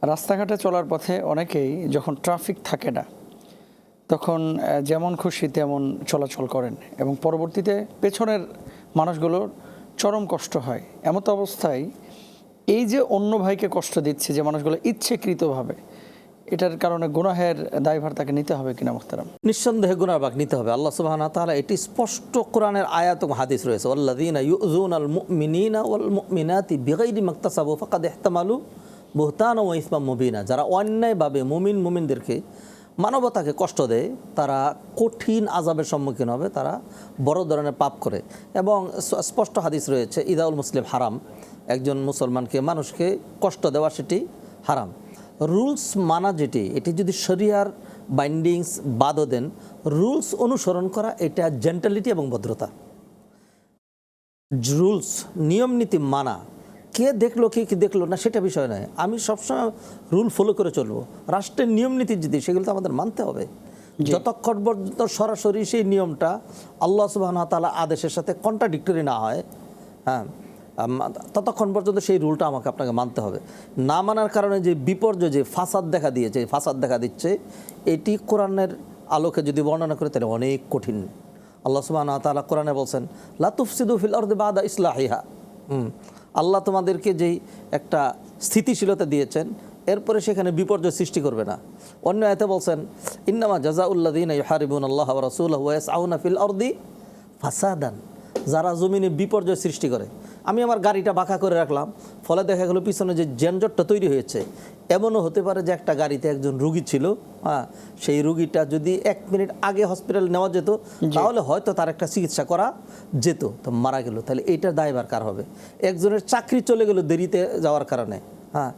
রাস্তাঘাটে চলার পথে অনেকেই যখন ট্রাফিক থাকে না তখন যেমন খুশি তেমন চলাচল করেন এবং পরবর্তীতে পেছনের মানুষগুলোর চরম কষ্ট হয়। এমত অবস্থায় এই যে অন্য ভাইকে কষ্ট দিচ্ছে যে মানুষগুলো ইচ্ছাকৃতভাবে, এটার কারণে গুনাহের দায়ভার তাকে নিতে হবে কিনা মুহতারাম? নিঃসন্দেহে গুনার ভাগ নিতে হবে। আল্লাহ সুবহানাহু ওয়া তাআলা এটি স্পষ্ট কোরআনের আয়াত এবং হাদিস রয়েছে, ওয়াল্লাযীনা ইউযুনাল মুমিনিনা ওয়াল মুমিনাতি বিগাইরি মাকতাসাবু ফাকাদ ইহতামালু বুহতানা ওয়া ইসমান মুবিনা। যারা অন্যায়ভাবে মুমিনদেরকে মানবতাকে কষ্ট দেয় তারা কঠিন আযাবের সম্মুখীন হবে, তারা বড় ধরনের পাপ করে। এবং স্পষ্ট হাদিস রয়েছে, ইদাউল মুসলিম হারাম, একজন মুসলমানকে মানুষকে কষ্ট দেওয়া সেটি হারাম। রুলস মানা যেটি, এটি যদি শরিয়ার বাইন্ডিংস বাদও দেন, রুলস অনুসরণ করা এটা জেন্টালিটি এবং ভদ্রতা। রুলস নিয়ম নীতি মানা, কে দেখলো কে দেখলো না সেটা বিষয় নয়, আমি সবসময় রুল ফলো করে চলবো। রাষ্ট্রের নিয়ম নীতি যদি সেগুলো তো আমাদের মানতে হবে, যতক্ষণ পর্যন্ত সরাসরি সেই নিয়মটা আল্লাহ সুবহানাহু ওয়া তাআলা আদেশের সাথে কন্ট্রাডিক্টরি না হয়, হ্যাঁ, ততক্ষণ পর্যন্ত সেই রুলটা আপনাকে মানতে হবে। না মানার কারণে যে বিপর্যয়, যে ফাসাদ দেখা দিয়েছে, ফাসাদ দেখা দিচ্ছে, এটি কোরআনের আলোকে যদি বর্ণনা করে তাহলে অনেক কঠিন। আল্লাহ সুবহানাহু ওয়া তাআলা কোরআনে বলছেন, লা তুফসিদু ফিল আরদি বাদা ইসলাহিহা। আল্লাহ তোমাদেরকে যেই একটা স্থিতিশীলতা দিয়েছেন, এরপরে সেখানে বিপর্যয় সৃষ্টি করবে না। অন্য আয়াতে বলছেন, ইন্নামা জাযাউল্লাযীনা ইউহারিবুনাল্লাহা ওয়া রাসূলাহু ওয়া ইয়াসআউনা ফিল আরদি ফাসাদান। যারা জমিনে বিপর্যয় সৃষ্টি করে, আমি আমার গাড়িটা বাঁকা করে রাখলাম, ফলে দেখা গেলো পিছনে যে যানজটটা তৈরি হয়েছে, এমনও হতে পারে যে একটা গাড়িতে একজন রুগী ছিল, হ্যাঁ, সেই রুগীটা যদি 1 মিনিট আগে হসপিটালে নেওয়া যেত তাহলে হয়তো তার একটা চিকিৎসা করা যেত, তো মারা গেল, তাহলে এইটার দায়ভার কার হবে? একজনের চাকরি চলে গেল দেরিতে যাওয়ার কারণে, হ্যাঁ,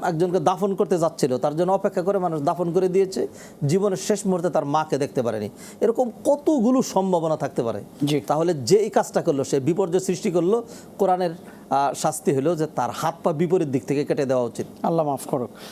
একজনকে দাফন করতে যাচ্ছিল, তার জন্য অপেক্ষা করে মানুষ দাফন করে দিয়েছে, জীবনের শেষ মুহূর্তে তার মাকে দেখতে পারেনি। এরকম কতগুলো সম্ভাবনা থাকতে পারে। তাহলে যে এই কাজটা করলো, সে বিপর্যয় সৃষ্টি করলো, কোরআনের শাস্তি হলো যে তার হাত পা বিপরীত দিক থেকে কেটে দেওয়া উচিত। আল্লাহ মাফ করুক।